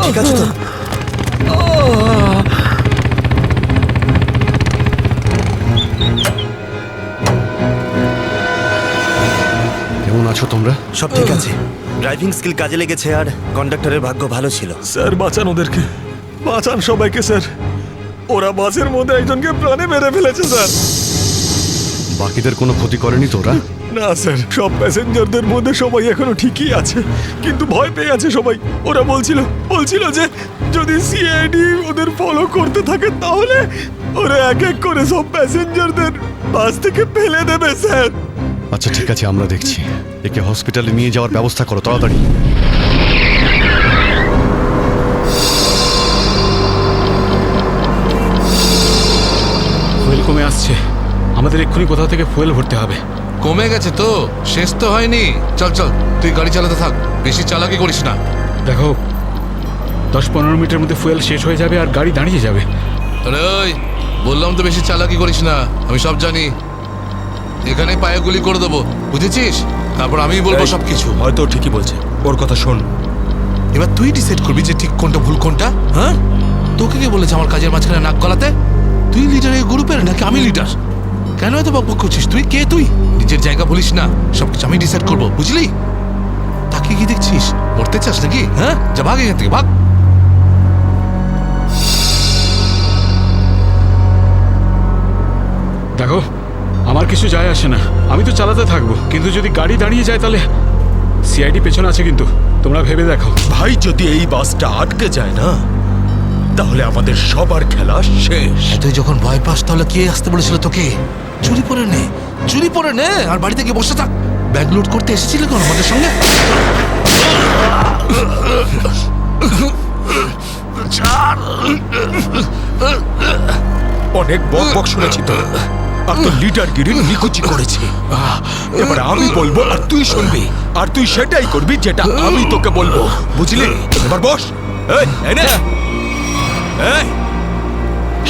ঠিক আছে তো? কেমন আছো তোমরা? সব ঠিক আছে। ড্রাইভিং স্কিল কাজে লেগেছে আর কন্ডাক্টরের ভাগ্য ভালো ছিল। স্যার বাঁচান ওদেরকে, বাঁচান সবাইকে স্যার। ওরা বাসের মধ্যে একজনকে প্রাণে মেরে ফেলেছে স্যার। বাকিদের কোনো ক্ষতি করেনি তো ওরা? না স্যার, সব প্যাসেঞ্জারদের মধ্যে সবাই এখনো ঠিকই আছে, কিন্তু ভয় পেয়ে আছে সবাই। ওরা বলছিল যে যদি সিআইডি ওদের ফলো করতে থাকে তাহলে ওরা এক এক করে সব প্যাসেঞ্জারদের বাস থেকে ফেলে দেবে স্যার। আচ্ছা ঠিক আছে, আমরা দেখছি। একে হসপিটালে নিয়ে যাওয়ার ব্যবস্থা করো তাড়াতাড়ি। ফুয়েল কমে আসছে, আমাদের এক্ষুনি কোথাও থেকে ফুয়েল ভরতে হবে। কমে গেছে তো, শেষ তো হয়নি। চল চল, তুই গাড়ি চালাতে থাক, বেশি চালাকি করিস না। দেখো 10-15 মিনিটের মধ্যে ফুয়েল শেষ হয়ে যাবে আর গাড়ি দাঁড়িয়ে যাবে। আরে ওই, বললাম তো বেশি চালাকি করিস না, আমি সব জানি। এখানে পায়ে গুলি করে দেবো, বুঝেছিস? তারপর আমিই বলবো সবকিছু। হয়তো ঠিকই বলছে, ওর কথা শোন। এবার তুই ডিসাইড করবি যে ঠিক কোনটা ভুল কোনটা। হ্যাঁ, তোকে কে বলেছে আমার কাজের মাঝখানে নাক গলাতে? তুই লিডার এই গ্রুপের নাকি আমি লিডার? কেন এত বকবক করছিস? তুই কে? তুই নিজের জায়গা বলিস না, সবকিছু আমি ডিসাইড করবো, বুঝলি? তাকে কি দেখছিস? মরতে চাস নাকি? হ্যাঁ, যা ভাগ এখান থেকে, ভাগ। দেখো আমার কিছু যায় আসে না, আমি তো চালাতে থাকবো, কিন্তু যদি গাড়ি দাঁড়িয়ে যায় তাহলে সিআইডি পেছনে আছে, কিন্তু তোমরা ভেবে দেখো। ভাই, যদি এই বাসটা আটকে যায় না তাহলে আমাদের সবার খেলা শেষ। তুই যখন ভয় পাস তাহলে কে আসতে বলেছিল তোকে? চুরি পরে নে আর বাড়িতে গিয়ে বসে থাক। ব্যাগ লোড করতে এসেছিলি কোন আমাদের সঙ্গে? অনেক বক শুনেছি তো, আর তো লিডারগিরি নিকুচি করেছি। এবার আমি বলবো আর তুই শুনবি, আর তুই সেটাই করবি যেটা আমি তোকে বলবো, বুঝলি? এবার বস। এই,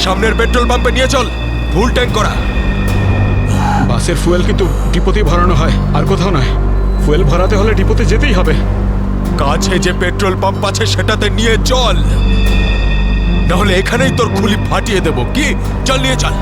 সামনের পেট্রোল পাম্পে নিয়ে চল, ফুল ট্যাঙ্ক করা। বাসের ফুয়েল কিন্তু ডিপোতেই ভরানো হয়, আর কোথাও নয়। ফুয়েল ভরাতে হলে ডিপোতে যেতেই হবে। কাছে যে পেট্রোল পাম্প আছে সেটাতে নিয়ে চল, নাহলে এখানেই তোর খুলি ফাটিয়ে দেবো। কি? চল নিয়ে চল।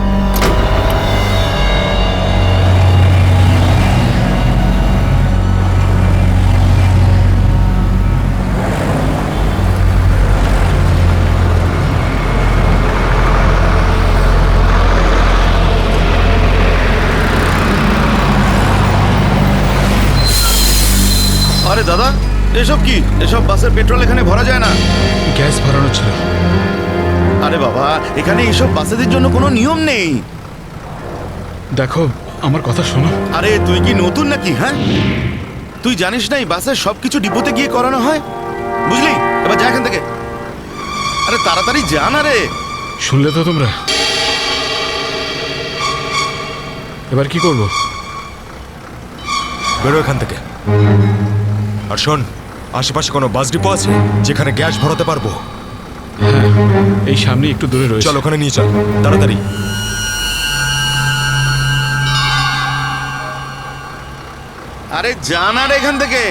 আরে দাদা, এসব কি? এসব বাসের পেট্রোল এখানে ভরা যায় না। গ্যাস ভরানো ছিল। আরে বাবা, এখানে এইসব বাসেদের জন্য কোনো নিয়ম নেই। দেখো আমার কথা শোনো। আরে তুই কি নতুন নাকি? হ্যাঁ, তুই জানিস না এই বাসের সবকিছু ডিপোতে গিয়ে করানো হয়, বুঝলি? এবার যা এখান থেকে। আরে তাড়াতাড়ি যা না রে। শুনলে তো তোমরা? এবার কি করবো? বেরো এখান থেকে। আর শোন, আশেপাশে কোনো বাস ডিপো আছে যেখানে গ্যাস ভরাতে পারবো? হ্যাঁ, এই সামনে একটু দূরে রয়েছে। চল ওখানে নিয়ে চল তাড়াতাড়ি। আরে যা না রে এখান থেকে।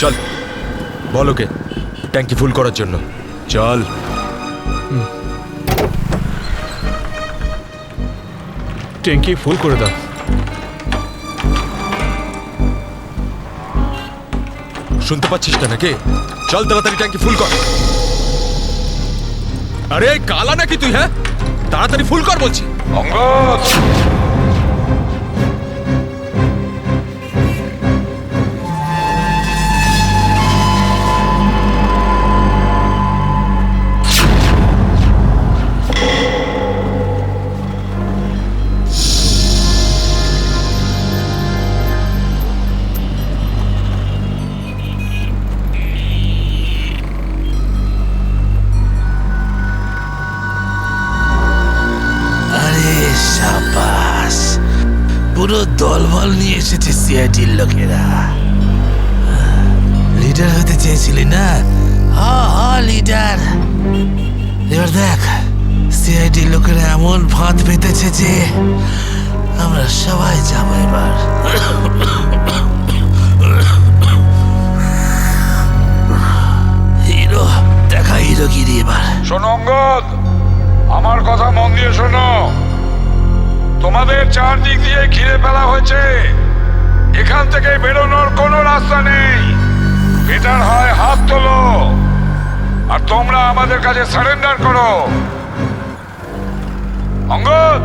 চল, বল ওকে ট্যাঙ্কি ফুল করার জন্য। চল। ট্যাঙ্কি ফুল করে দাও। শুনতে পাচ্ছিস না নাকি? চল তাড়াতাড়ি ট্যাঙ্কি ফুল কর। আরে কালা নাকি তুই? হ্যাঁ, তাড়াতাড়ি ফুল কর বলছি। অঙ্গদ, আরে সাবাস, পুরো দলবল নিয়ে এসেছে সিআইডির লোকেরা। লিডার হতে চেয়েছিলি না? লিডার। এবার দেখ, সিআইডির লোকেরা এমন ফাঁদ পেতেছে যে আমরা সবাই যাবো এবার। হিরো দেখা, হিরোগিরি এবার। শোনো অঙ্গদ, আমার কথা মন দিয়ে শোনো। তোমাদের চারদিক দিয়ে ঘিরে ফেলা হয়েছে, এখান থেকে বেরোনোর কোনো রাস্তা নেই। বেটার হয় হাত তোলো আর তোমরা আমাদের কাছে সারেন্ডার করো। অঙ্গদ,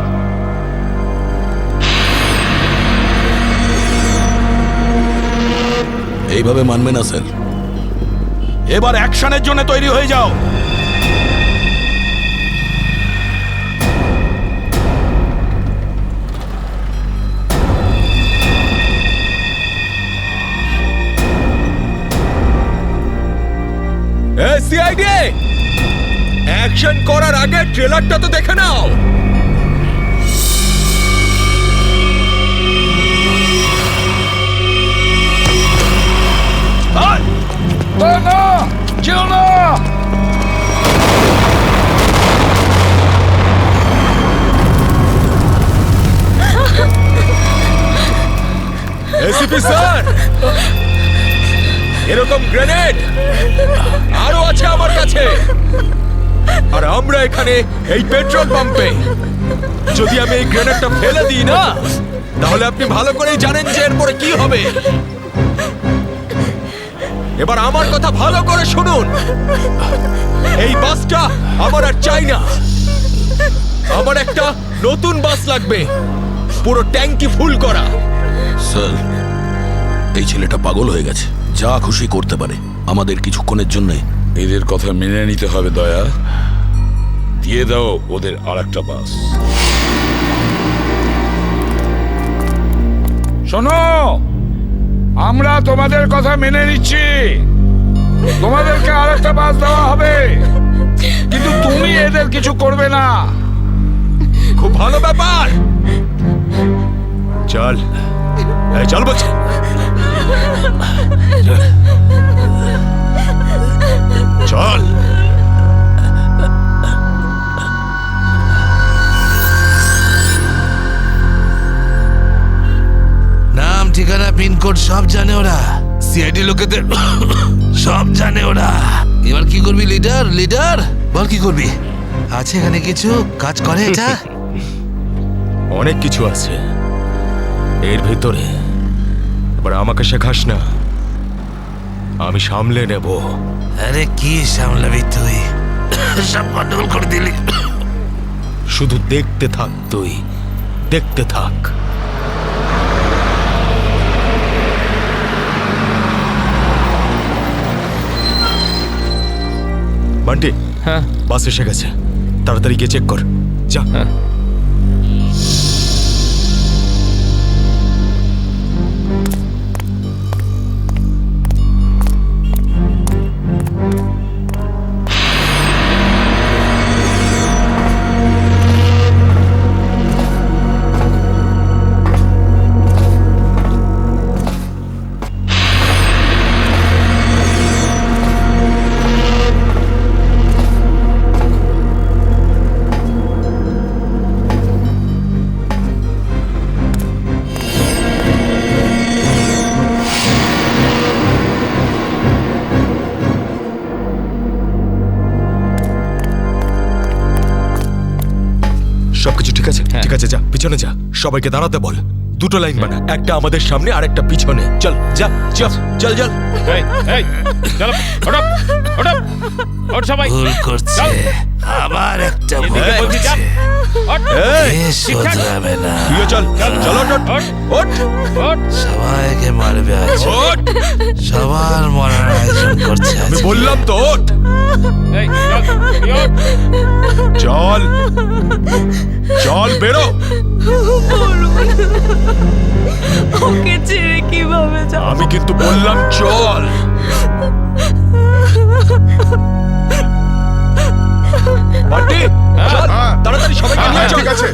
এইভাবে মানবে না স্যার। এবার অ্যাকশনের জন্য তৈরি হয়ে যাও। সিআইডি, অ্যাকশন করার আগে ট্রেলারটা তো দেখে নাও। না, ছিল না। এসিপি স্যার, এরকম গ্রেনেড আরো আছে আমার কাছে। আর আমরা এখানে এই পেট্রোল পাম্পে, যদি আমি এই গ্রেনেডটা ফেলে দিই না, তাহলে আপনি ভালো করেই জানেন যে এরপরে কি হবে। এবার আমার কথা ভালো করে শুনুন। এই বাসটা আমার আর চাই না। আমার একটা নতুন বাস লাগবে, পুরো ট্যাঙ্কি ফুল করা। স্যার, এই ছেলেটা পাগল হয়ে গেছে, যা খুশি করতে পারে আমাদের কিছুক্ষণের জন্য। এদের কথা মেনে নিতে হবে দয়া। দিয়ে দাও ওদের আর একটা বাস। শোনো, আমরা তোমাদের কথা মেনে নিচ্ছি, তোমাদেরকে আর একটা বাস দেওয়া হবে, কিন্তু তুমি এদের কিছু করবে না। খুব ভালো ব্যাপার। চল, এই চল বলছি। চল। নাম, ঠিকানা, পিনকোড সব জানে ওরা। সিআইডি লোকেদের সব জানে ওরা। এবার কি করবি লিডার? লিডার বল, কি করবি? আছে এখানে কিছু কাজ করে এটা? অনেক কিছু আছে এর ভেতরে। এবার আমাকে শেখাস না, আমি সামলে নেব। আরে কি সামলাবি তুই? সব গন্ডগোল করে দিলি। শুধু দেখতে থাক, তুই দেখতে থাক। বান্টি, হ্যাঁ বাস এসে গেছে, তাড়াতাড়ি গিয়ে চেক কর। যা। সবকিছু ঠিক আছে? ঠিক আছে, যা পিছনে যা, সবাইকে দাঁড়াতে বল। দুটো লাইন বানা, একটা আমাদের সামনে আর একটা পিছনে। চল যা চল চল চল। এই এই চলো ওঠ ওঠ ওঠ সবাই ভুল করছে, আবার একটা ভুল এদিকে বলছি যা করছে। ওঠ এ শোধরাবে না, তুইও চল চল ওঠ ওঠ ওঠ ওঠ সবাইকে মারবে আজ, ওঠ। সবার মরার আয়োজন করছে আজ। আমি বললাম তো ওঠ। এই চল তুই ওঠ। চল চল বেরো। ওকে ছেড়ে কিভাবে যাব? আমি কিন্তু বললাম চল। বান্টি চল তাড়াতাড়ি সবাইকে নিয়ে চল। ঠিক আছে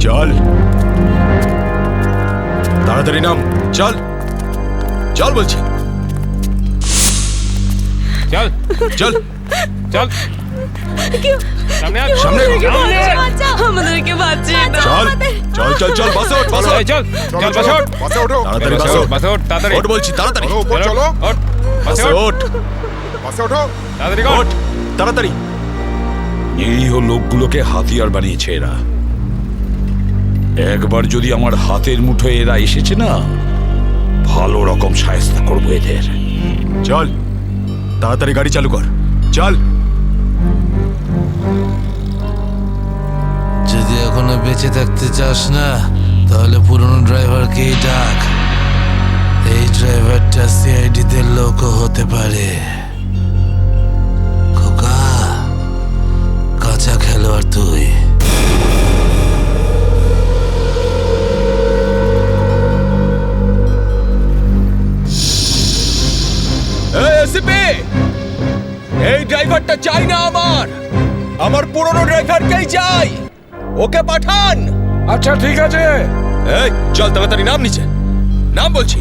চল তাড়াতাড়ি নাম, চল চল বলছি, চল চল চল সামনে আয় সামনে। আমাদেরকে বাঁচিয়ে দাও। চল চল চল চল বাসে ওঠ বাসে এই চল চল বাসে ওঠ তাড়াতাড়ি বাসে ওঠ বাসে ওঠ তাড়াতাড়ি ওঠ বলছি তাড়াতাড়ি চলো ওঠ বাসে বাসে ওঠ ওঠ তাড়াতাড়ি ওঠ ওঠ তাড়াতাড়ি। নিরীহ লোকগুলোকে হাতিয়ার বানিয়েছে এরা। একবার যদি আমার হাতের মুঠোয় এরা এসেছে না, ভালো রকম শায়েস্তা করবো এদের। চল তাড়াতাড়ি গাড়ি চালু কর, চল। যদি এখনো বেঁচে থাকতে চাস না তাহলে পুরনো ড্রাইভারকেই ডাক। এই ড্রাইভারটা সিআইডি তে লোকও হতে পারে। খোকা, কাঁচা খেলোয়াড় তুই। এসিপি, এই ড্রাইভারটা চাই না আমার পুরনো ড্রাইভারকেই চাই, ওকে পাঠান। আচ্ছা ঠিক আছে। এই চল তাড়াতাড়ি নাম নিচে, নাম বলছি।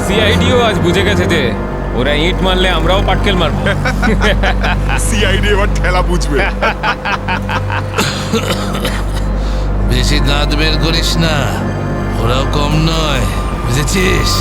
সিআইডিও আজ বুঝে গেছে যে ওরা ইট মারলে আমরাও পাটকেল মারবো। সিআইডি এবার ঠেলা বুঝবে। বেশি দাঁত বের করিস না, ওরাও কম নয়, বুঝেছিস?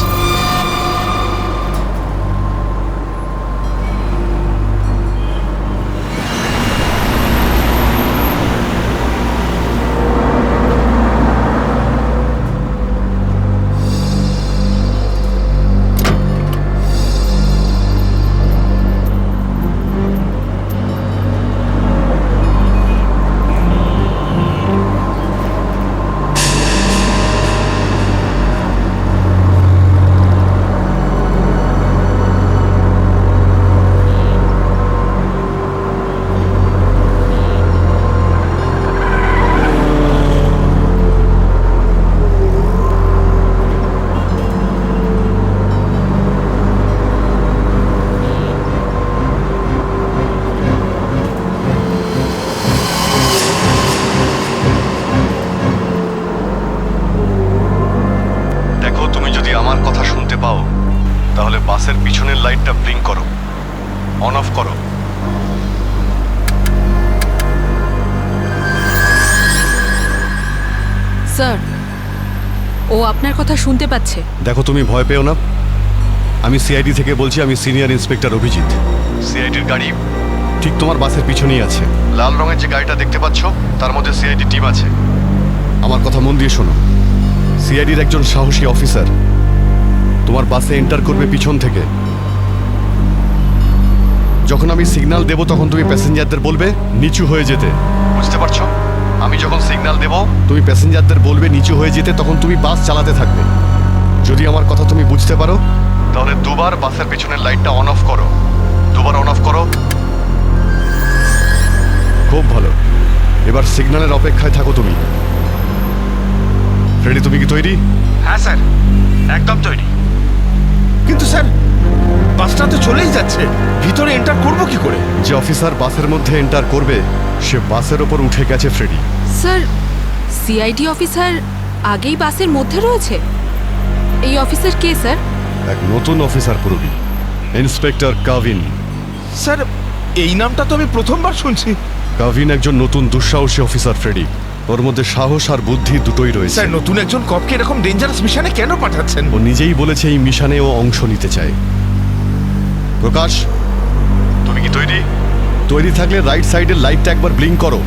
তাহলে বাসের পিছনের লাইটটা ব্লিঙ্ক করো, অন অফ করো। স্যার, ও আপনার কথা শুনতে পাচ্ছে। দেখো, তুমি ভয় পেও না, আমি সিআইডি থেকে বলছি। আমি সিনিয়র ইন্সপেক্টর অভিজিৎ। সিআইডির গাড়ি ঠিক তোমার বাসের পিছনেই আছে। লাল রঙের যে গাড়িটা দেখতে পাচ্ছ তার মধ্যে সিআইডি টিম আছে। আমার কথা মন দিয়ে শোনো, সিআইডির একজন সাহসী অফিসার তোমার বাসে এন্টার করবে পিছন থেকে। যখন আমি সিগন্যাল দেব তখন তুমি প্যাসেঞ্জারদের বলবে নিচু হয়ে যেতে, বুঝতে পারছো? আমি যখন সিগন্যাল দেব তুমি প্যাসেঞ্জারদের বলবে নিচু হয়ে যেতে, তখন তুমি বাস চালাতে থাকবে। যদি আমার কথা তুমি বুঝতে পারো তাহলে দুবার বাসের পিছনের লাইটটা অন অফ করো, দুবার অন অফ করো। খুব ভালো, এবার সিগন্যালের অপেক্ষায় থাকো তুমি। ফ্রেডি, তুমি কি তৈরি? হ্যাঁ স্যার, একদম তৈরি। কিন্তু স্যার, বাসটা তো চলেই যাচ্ছে, ভিতরে এন্টার করবো কি করে? যে অফিসার বাসের মধ্যে এন্টার করবে সে বাসের ওপর উঠে গেছে ফ্রেডি। স্যার, সিআইডি অফিসার আগেই বাসের মধ্যে রয়েছে। এই অফিসার কে স্যার? এক নতুন অফিসার পুরবি, ইন্সপেক্টর কাভিন। স্যার, এই নামটা তো আমি প্রথমবার শুনছি। কাভিন একজন নতুন দুঃসাহসী অফিসার ফ্রেডি। ওর মধ্যে সাহস আর বুদ্ধি দুটোই রয়েছে। স্যার, নতুন একজন কপকে এরকম ডেঞ্জারাস মিশনে কেন পাঠাচ্ছেন? ও নিজেই বলেছে এই মিশনে ও অংশ নিতে চায়। প্রকাশ, তুমি কি তৈরি? তৈরি থাকলে রাইট সাইডের লাইটটা একবার ব্লিঙ্ক করো।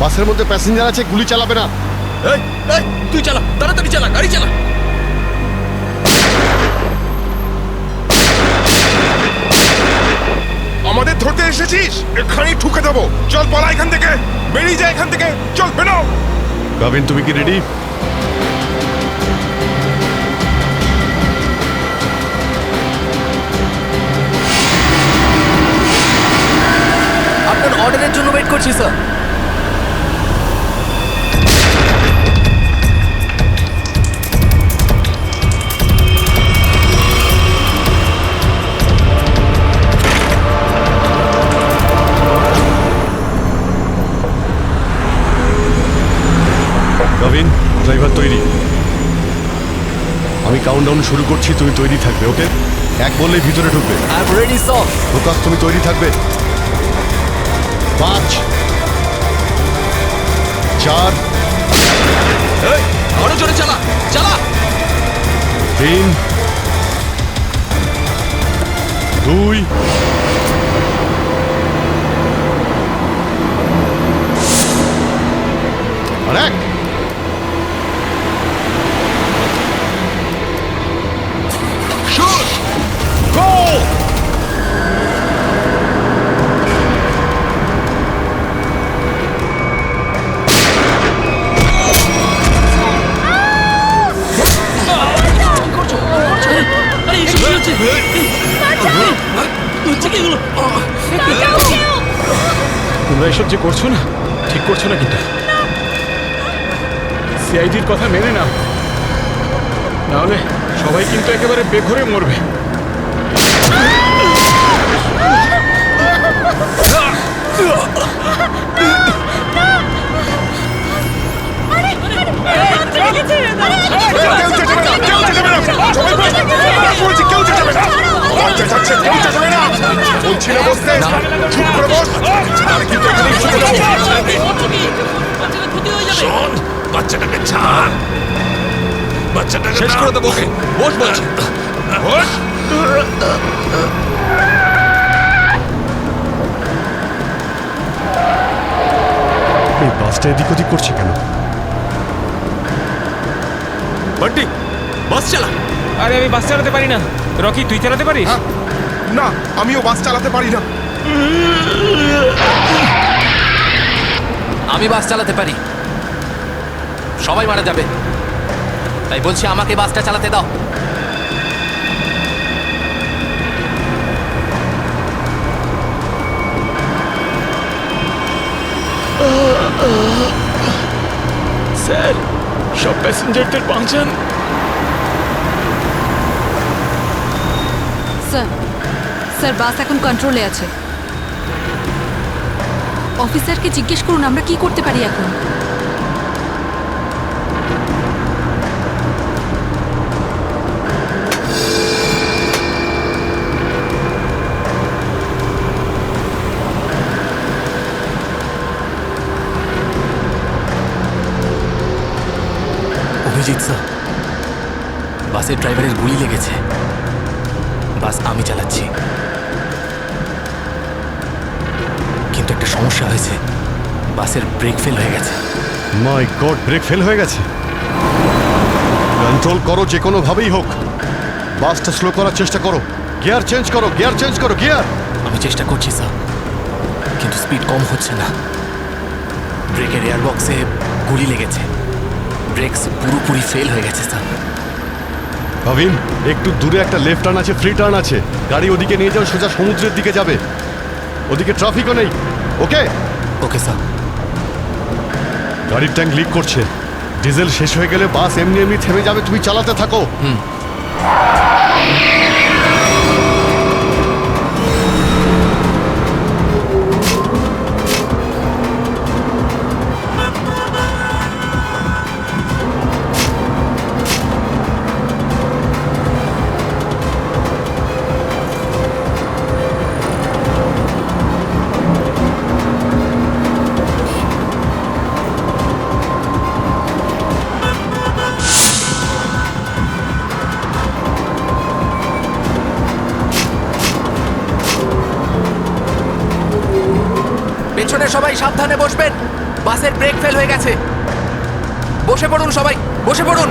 বাসের মধ্যে প্যাসেঞ্জার আছে, গুলি চালাবে না। তুই চালা, তাড়াতাড়ি চালা, গাড়ি চালা। আমাদের ধরতে এসেছিস? এখানেই ঠুকে দেবো। চল পালা এখান থেকে, বেরিয়ে যায় এখান থেকে, চল বেরো। কাভিন, তুমি কি রেডি? আপনার অর্ডারের জন্য ওয়েট করছি স্যার। কাভিন, ড্রাইভার তৈরি। আমি কাউন্টডাউন শুরু করছি, তুমি তৈরি থাকবে। ওকে, এক বললেই ভিতরে ঢুকবে। I am ready sir. Prakash, তুমি তৈরি থাকবে। 5 4 আরো জোরে চালা, চালা। 3 2 আর 1। তোমরা এসব যে করছো না, ঠিক করছো না কিন্তু। সিআইডির কথা মেনে নাও, নাহলে সবাই কিন্তু একেবারে বেঘরে মরবে। বাচ্চাটাকে ছাড়, বাচ্চাটাকে শেষ করে দেবো। বস বলছি, বস। এই বাসটা এদিক ওদিক করছে কেন? বান্টি, বাস চালা। আরে আমি বাস চালাতে পারি না। রকি, তুই চালাতে পারিস? না, আমিও বাস চালাতে পারি না। আমি বাস চালাতে পারি, সবাই মারা যাবে, তাই বলছি আমাকে বাসটা চালাতে দাও। স্যার, সব প্যাসেঞ্জারদের বাঁচান। স্যার, স্যার বাস এখন কন্ট্রোলে আছে। অফিসারকে জিজ্ঞেস করুন আমরা কি করতে পারি এখন। অভিজিৎ স্যার, বাসের ড্রাইভারের গুলি লেগেছে। বাস আমি চালাচ্ছি, কিন্তু একটা সমস্যা হয়েছে। বাসের ব্রেক ফেল হয়ে গেছে। মাই গড, ব্রেক ফেল হয়ে গেছে। কন্ট্রোল করো যে কোনোভাবেই হোক। বাসটা স্লো করার চেষ্টা করো। গিয়ার চেঞ্জ করো, গিয়ার চেঞ্জ করো, গিয়ার। আমি চেষ্টা করছি স্যার, কিন্তু স্পিড কম হচ্ছে না। ব্রেকের এয়ার বক্সে গুলি লেগেছে। ব্রেকস পুরোপুরি ফেল হয়ে গেছে স্যার। ভাবিন, একটু দূরে একটা লেফট টার্ন আছে, ফ্রি টার্ন আছে। গাড়ি ওদিকে নিয়ে যাও, সোজা সমুদ্রের দিকে যাবে। ওদিকে ট্রাফিকও নেই। ওকে ওকে স্যার। গাড়ির ট্যাঙ্ক লিক করছে। ডিজেল শেষ হয়ে গেলে বাস এমনি এমনি থেমে যাবে, তুমি চালাতে থাকো। পেছনে সবাই সাবধানে বসবেন। বাসের ব্রেক ফেল হয়ে গেছে। বসে পড়ুন সবাই, বসে পড়ুন।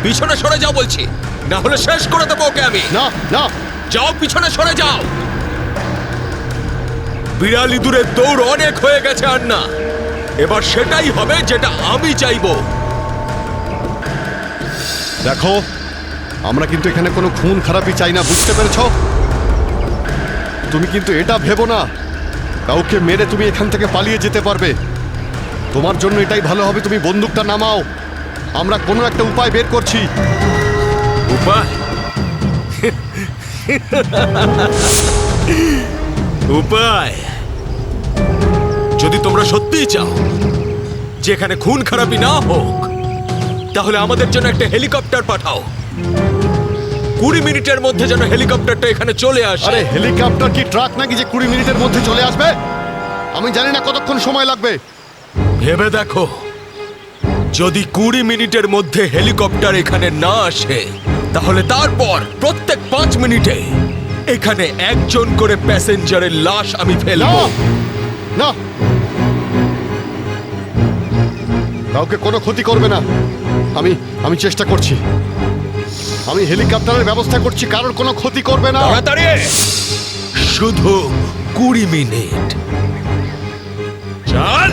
পিছনে সরে যাও বলছি, না হলে শেষ করে দেবো ওকে আমি। না না, যাও, পিছনে সরে যাও। বিড়াল ইঁদুরের দৌড় অনেক হয়ে গেছে আর না। এবার সেটাই হবে যেটা আমি চাইবো। দেখো, আমরা কিন্তু এখানে কোনো খুন খারাপি চাই না, বুঝতে পেরেছো? তুমি কিন্তু এটা ভেবো না কাউকে মেরে তুমি এখান থেকে পালিয়ে যেতে পারবে। তোমার জন্য এটাই ভালো হবে, তুমি বন্দুকটা নামাও। আমরা কোনো একটা উপায় বের করছি। উপায়? উপায়? যদি তোমরা সত্যিই চাও যেখানে খুন খারাপি না হোক, তাহলে আমাদের জন্য একটা হেলিকপ্টার পাঠাও। 20 মিনিটের মধ্যে যেন হেলিকপ্টারটা এখানে চলে আসে। আরে হেলিকপ্টার কি ট্রাক নাকি যে 20 মিনিটের মধ্যে চলে আসবে? আমি জানি না কতক্ষণ সময় লাগবে। ভেবে দেখো, যদি 20 মিনিটের মধ্যে হেলিকপ্টার এখানে না আসে, তাহলে তারপর প্রত্যেক 5 মিনিটে এখানে একজন করে প্যাসেঞ্জারের লাশ আমি ফেলবো। না, কাউকে কোনো ক্ষতি করবে না। আমি চেষ্টা করছি। আমি হেলিকপ্টারের ব্যবস্থা করছি, কারোর কোনো ক্ষতি করবে না। তাড়াতাড়ি, শুধু 20 মিনিট। চল।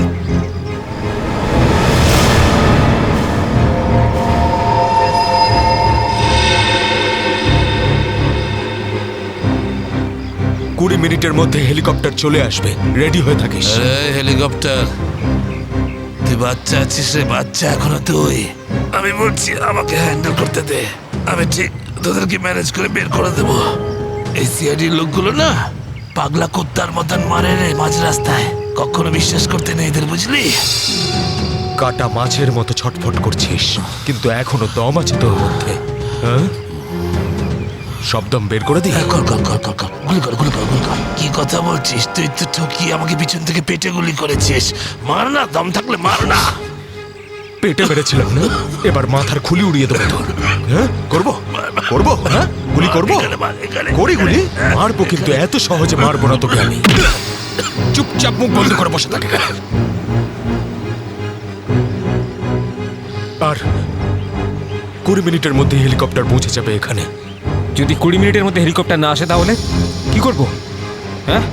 কুড়ি মিনিটের মধ্যে হেলিকপ্টার চলে আসবে, রেডি হয়ে থাকিস। হেলিকপ্টার, তুই বাচ্চা আছিস রে, বাচ্চা এখনো তুই। আমি বলছি আমাকে হ্যান্ডেল করতে দে, আমি ঠিক তোদেরকে ম্যানেজ করে বের করে দেবো। এই সিআইডির লোকগুলো না পাগলা কুত্তার মতন মারে রে মাঝ রাস্তায়, কখনো বিশ্বাস করতে নেই এদের, বুঝলি? কাটা মাছের মতো ছটফট করছিস, কিন্তু এখনো দম আছে তোর মধ্যে। হ্যাঁ, সব দম বের করে দি। কর কর কর কর কর, গুলি কর গুলি কর গুলি কর। কি কথা বলছিস? তুই তো ঠকিয়ে আমাকে পিছন থেকে পেটে গুলি করেছিস। মার না, দম থাকলে মার না। পেটে মেরেছিলাম না, এবার মাথার খুলি উড়িয়ে দেবো তোর। হ্যাঁ, করবো করবো, হ্যাঁ গুলি করবো, করি গুলি। মারবো, কিন্তু এত সহজে মারবো না তোকে আমি। চুপচাপ মুখ বন্ধ করে বসে থাকে। আর 20 মিনিটের মধ্যে হেলিকপ্টার পৌঁছে যাবে এখানে। যদি 20 মিনিটের মধ্যে হেলিকপ্টার না আসে তাহলে কি করব? হ্যাঁ,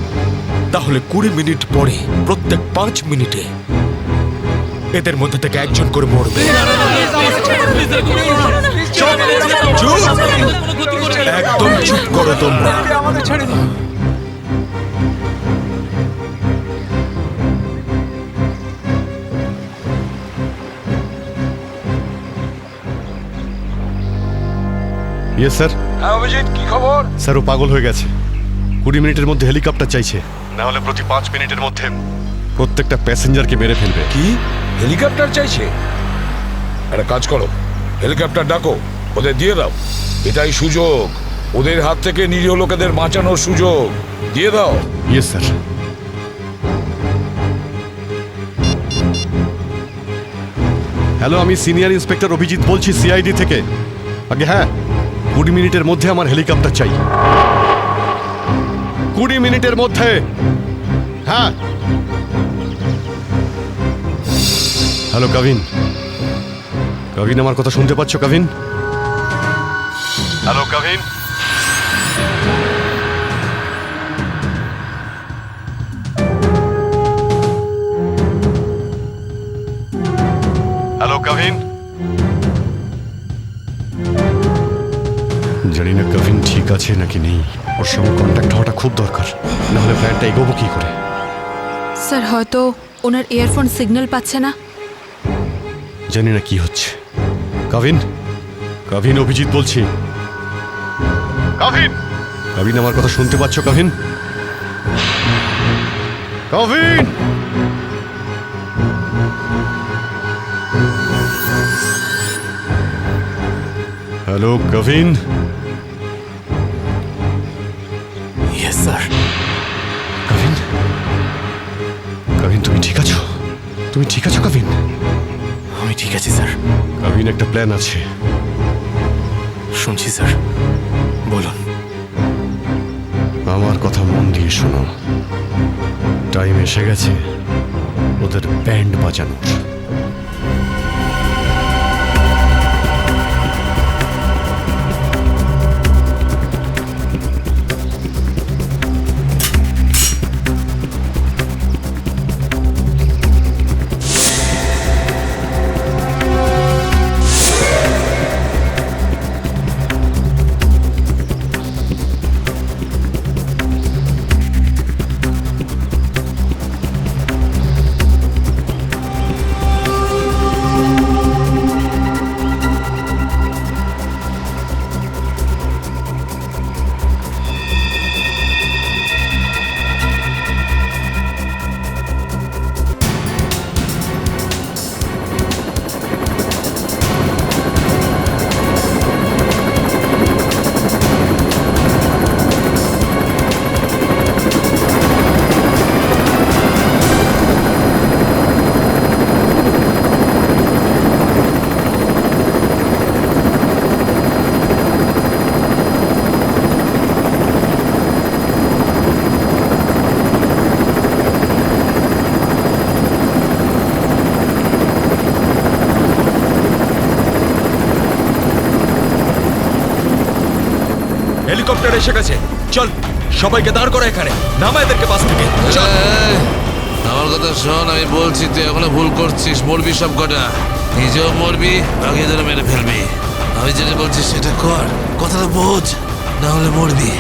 তাহলে 20 মিনিট পরে প্রত্যেক 5 মিনিটে এদের মধ্যে থেকে একজন করে মরবে। চুপ! একদম চুপ করো তোমরা। Yes sir. হ্যাঁ অভিজিৎ, কি খবর? স্যার ও পাগল হয়ে গেছে। 20 মিনিটের মধ্যে হেলিকপ্টার চাইছে, না হলে প্রতি 5 মিনিটের মধ্যে প্রত্যেকটা প্যাসেঞ্জারকে মেরে ফেলবে। কি হেলিকপ্টার চাইছে? একটা কাজ করো, হেলিকপ্টার ডাকো, ওদের দিয়ে দাও। এটাই সুযোগ, ওদের হাত থেকে নিরীহ লোকেদের বাঁচানোর সুযোগ। দিয়ে দাও। Yes sir. হ্যালো, আমি সিনিয়র ইন্সপেক্টর অভিজিৎ বলছি সিআইডি থেকে। আগে হ্যাঁ, 20 মিনিটের মধ্যে আমার হেলিকপ্টার চাই। 20 মিনিটের মধ্যে। হ্যাঁ। হ্যালো কাভিন, কাভিন আমার কথা শুনতে পাচ্ছ কাভিন? হ্যালো কাভিন। হ্যালো কাভিন। জানি না কাভিন ঠিক আছে নাকি নেই, ওর সঙ্গে কন্ট্যাক্ট হওয়াটা খুব দরকার, না হলে প্ল্যানটা এগোবো কি করে? স্যার হয়তো ওনার ইয়ারফোন সিগন্যাল পাচ্ছে না। জানি না কি হচ্ছে। কাভিন, কাভিন অভিজিৎ বলছি। কাভিন, কাভিন আমার কথা শুনতে পাচ্ছ Kavin? Kavin. Hello Kavin. Yes sir. Kavin, Kavin তুমি ঠিক আছো? তুমি ঠিক আছো কাভিন? আমি ঠিক আছি স্যার। কাভিন একটা প্ল্যান আছে। শুনছি স্যার, বলুন। আমার কথা মন দিয়ে শোনো, টাইম এসে গেছে ওদের ব্যান্ড বাজানোর। হেলিকপ্টার এসে গেছে, চল সবাইকে দাঁড় করা এখানে, নামা এদেরকে বাস থেকে। চল। আমার কথা শোন, আমি বলছি তুই এখনো ভুল করছিস। মরবি সব কটা, নিজেও মরবি, বাকিদের মেরে ফেলবি। আমি যেটা বলছি সেটা কর, কথাটা বোঝ, না হলে মরবি।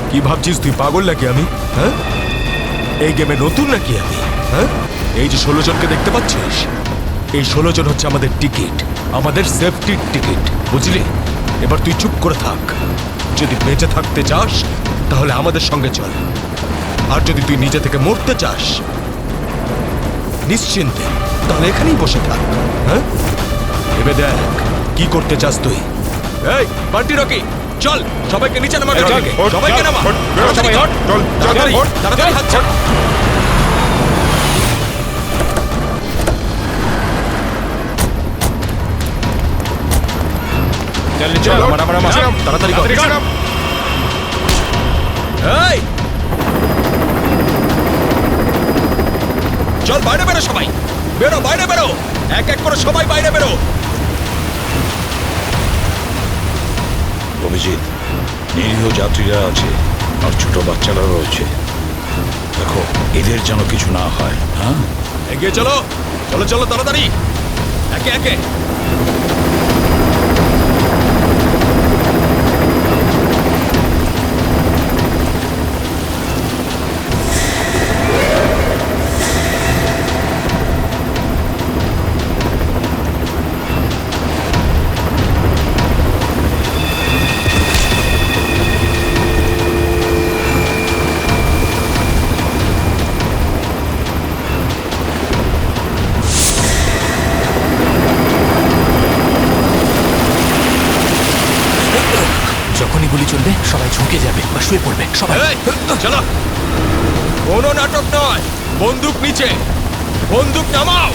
কি ভাবছিস তুই পাগল নাকি আমি? হ্যাঁ, এই গেমে নতুন নাকি আমি? হ্যাঁ, এই যে 16 জনকে দেখতে পাচ্ছিস, এই 16 জন হচ্ছে আমাদের টিকিট, আমাদের সেফটির টিকিট, বুঝলি? এবার তুই চুপ করে থাক। যদি বেঁচে থাকতে চাস তাহলে আমাদের সঙ্গে চল, আর যদি তুই নিজে থেকে মরতে চাস নিশ্চিন্তে তাহলে এখানেই বসে থাক। হ্যাঁ, ভেবে দেখ কি করতে চাস তুই। এই বান্টি রকি, চল সবাইকে নিচে নামা, সবাইকে নামা, তাড়াতাড়ি তাড়াতাড়ি হাত ছাড়। তাড়াতাড়ি কর। এই চল বাইরে বেরো, সবাই বেরো, বাইরে বেরো, এক এক করে সবাই বাইরে বেরো। অভিজিৎ, নিরীহ যাত্রীরা আছে আর ছোট বাচ্চারা রয়েছে, দেখো এদের যেন কিছু না হয়। হ্যাঁ, এগিয়ে চলো, চলো চলো তাড়াতাড়ি, একে একে। যখনই গুলি চলবে সবাই ঝুঁকে যাবে বা শুয়ে পড়বে সবাই। এই, চলো, কোনো নাটক নয়, বন্দুক নিচে, বন্দুক নামাও।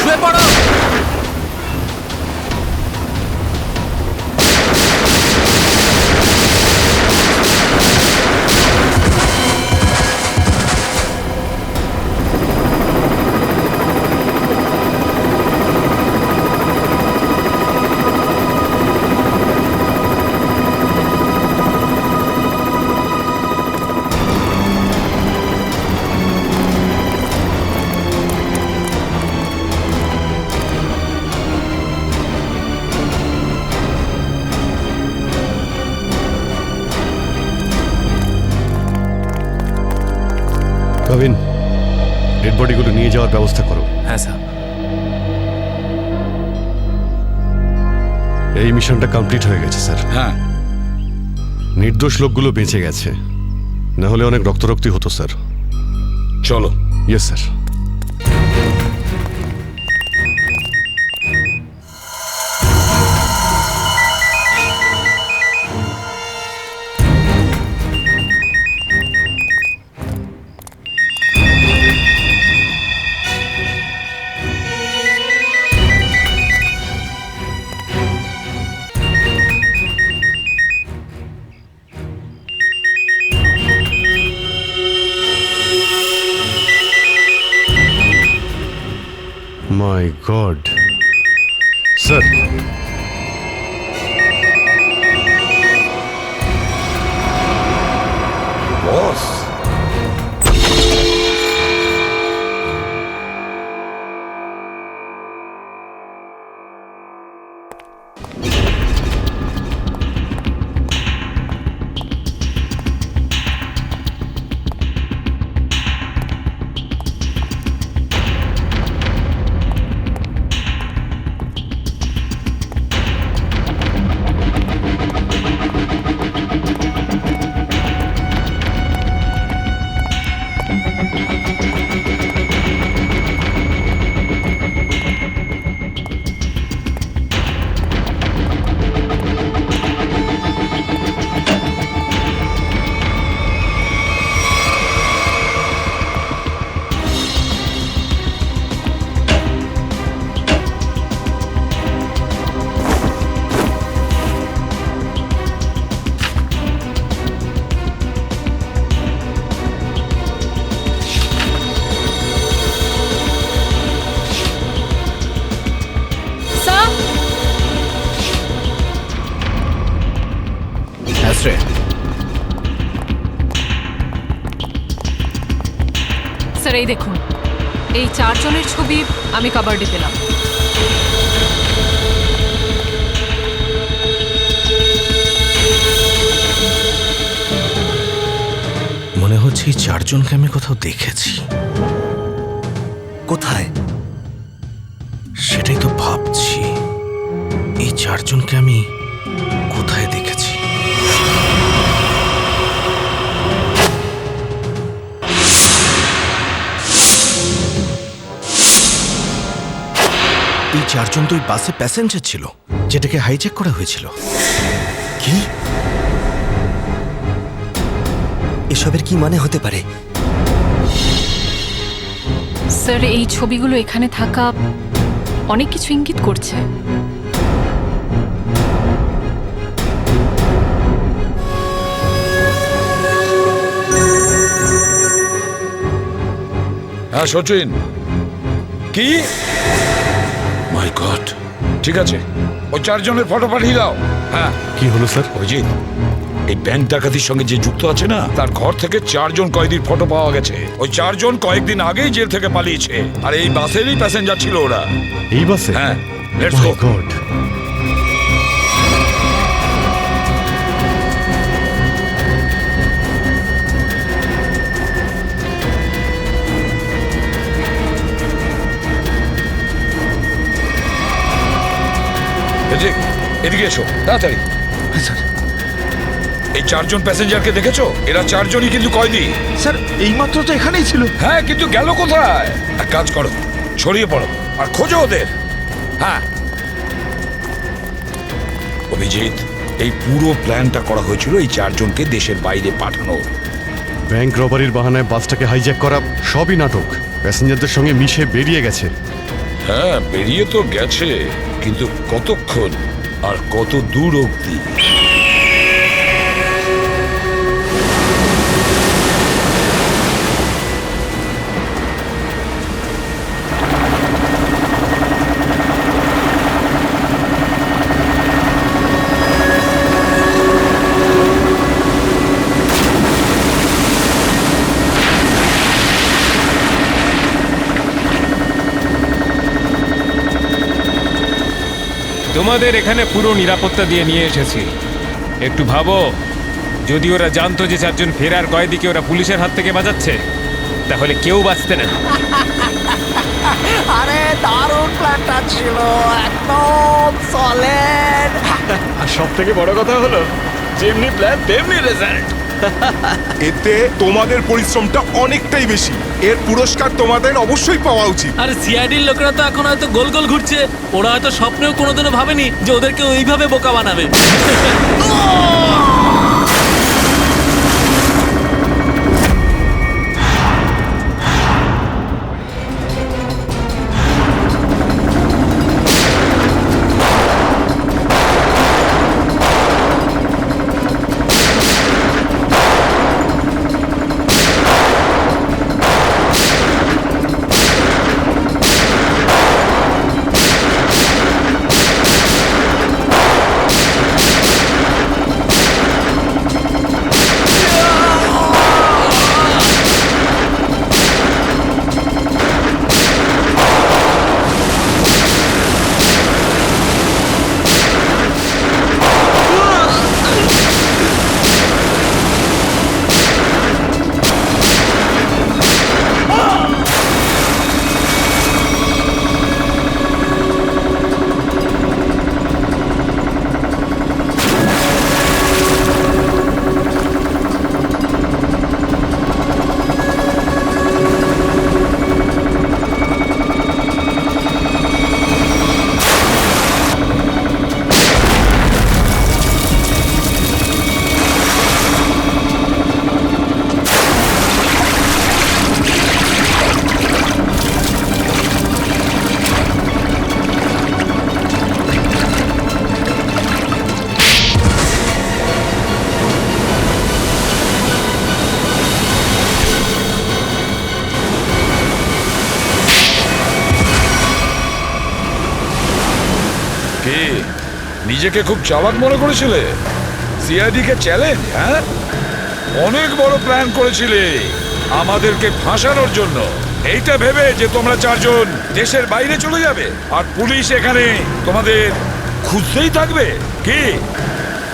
শুয়ে পড়ো। কাবিন, ডেড বডিগুলো নিয়ে যাওয়ার ব্যবস্থা করো। হ্যাঁ স্যার। এই মিশনটা কমপ্লিট হয়ে গেছে স্যার। হ্যাঁ, নির্দোষ লোকগুলো বেঁচে গেছে, না হলে অনেক রক্তারক্তি হতো স্যার। চলো। Yes sir. My god sir, boss, sir এই দেখুন, এই 4 জনের ছবি আমি কাবার্ডে পেলাম। মনে হচ্ছে এই 4 জনকে আমি কোথাও দেখেছি। কোথায়? সেটাই তো ভাবছি, এই 4 জনকে আমি কোথায় দেখেছি। এই 4 জন তো ওই বাসে প্যাসেঞ্জার ছিল যেটাকে হাইজ্যাক করা হয়েছিল। কি? এসবের কি মানে হতে পারে? স্যার এই ছবিগুলো এখানে থাকা অনেক কিছু ইঙ্গিত করছে। হ্যাঁ সচিন, কি? মাই গড, ঠিক আছে, ওই 4 জনের ফটো পাঠিয়ে দাও। হ্যাঁ, কি হলো স্যার? অভিজিৎ, এই ব্যাংক ডাকাতির সঙ্গে যে যুক্ত আছে না, তার ঘর থেকে 4 জন কয়েদির ফটো পাওয়া গেছে। ওই 4 জন কয়েকদিন আগেই জেল থেকে পালিয়েছে, আর এই বাসেরই প্যাসেঞ্জার ছিল ওরা। এই বাসে? হ্যাঁ, লেটস গো। গড, এদিকে এসো তাড়াতাড়ি। এই 4 জন প্যাসেঞ্জারকে দেখেছো? এরা 4 জনই কিন্তু কয়েদি। স্যার এইমাত্র তো এখানেই ছিল। হ্যাঁ, কিন্তু গেল কোথায়? এক কাজ করো, ছড়িয়ে পড়ো আর খোঁজো ওদের। হ্যাঁ অভিজিৎ, এই পুরো প্ল্যানটা করা হয়েছিল এই 4 জনকে দেশের বাইরে পাঠানো। ব্যাংক রবারির বাহানায় বাসটাকে হাইজ্যাক করা সবই নাটক। প্যাসেঞ্জারদের সঙ্গে মিশে বেরিয়ে গেছে। হ্যাঁ, বেরিয়ে তো গেছে, কিন্তু কতক্ষণ আর কত দূর অবধি? তোমাদের এখানে পুরো নিরাপত্তা দিয়ে নিয়ে এসেছি। একটু ভাবো, যদি ওরা জানতো যে 4 জন ফেরার কয়েদিকে ওরা পুলিশের হাত থেকে বাঁচাচ্ছে, তাহলে কেউ বাঁচতে না। আরে দারুণ প্ল্যানটা ছিল, একদম সলিড। আর সব থেকে বড় কথা হলো, যেমনি প্ল্যান তেমনি রেজাল্ট। এতে তোমাদের পরিশ্রমটা অনেকটাই বেশি। এর পুরস্কার তোমাদের অবশ্যই পাওয়া উচিত। আর সিআইডির লোকেরা তো এখন হয়তো গোল গোল ঘুরছে। ওরা হয়তো স্বপ্নেও কোনোদিনও ভাবেনি যে ওদেরকে ওইভাবে বোকা বানাবে। নিজেকে খুব চালাক মনে করেছিলে? সিআইডি কে চ্যালেঞ্জ? হ্যাঁ, অনেক বড় প্ল্যান করেছিলে। আমাদেরকে ফাঁসানোর জন্য, এইটা ভেবে যে তোমরা চারজন দেশের বাইরে চলে যাবে আর পুলিশ এখানে তোমাদের খুঁজতেই থাকবে কি?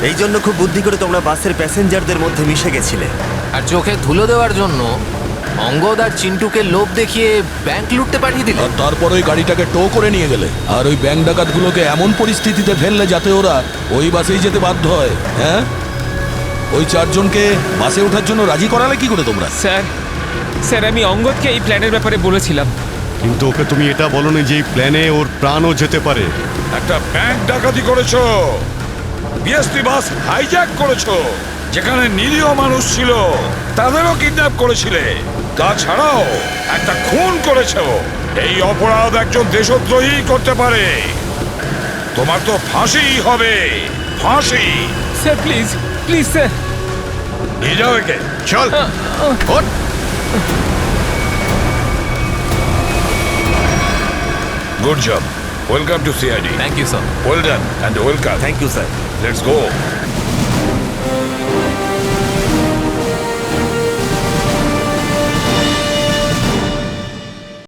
এই জন্য খুব বুদ্ধি করে তোমরা বাসের প্যাসেঞ্জারদের মধ্যে মিশে গেছিলে। আর চোখে ধুলো দেওয়ার জন্য অঙ্গদ আর চিন্টুকে লোভ দেখিয়ে ব্যাংক লুটতে পাঠিয়ে দিলে। আর তারপর ওই গাড়িটাকে টো করে নিয়ে গেলে আর ওই ব্যাংক ডাকাতগুলোকে এমন পরিস্থিতিতে ফেললে যাতে ওরা ওই বাসেই যেতে বাধ্য হয়। হ্যাঁ, ওই চারজনকে বাসে ওঠার জন্য রাজি করালে কি করে তোমরা? স্যার আমি অঙ্গদকে এই প্ল্যানের ব্যাপারে বলেছিলাম। কিন্তু ওকে তুমি এটা বলনি যে এই প্ল্যানে ওর প্রাণও যেতে পারে। একটা ব্যাংক ডাকাতি করেছো, বিএসপি বাস হাইজ্যাক করেছো, যেখানে নিরীহ মানুষ ছিল তাদেরও কিডন্যাপ করেছিলে, তাছাড়াও একটা খুন করেছো। এই অপরাধ একজন দেশদ্রোহী করতে পারে। তোমার তো ফাঁসি হবে, ফাঁসি। স্যার প্লিজ প্লিজ স্যার, নিয়ে যাও একে। চল ওঠ। Good job, welcome to CID. Thank you sir. Well done and welcome. Thank you sir. Let's go.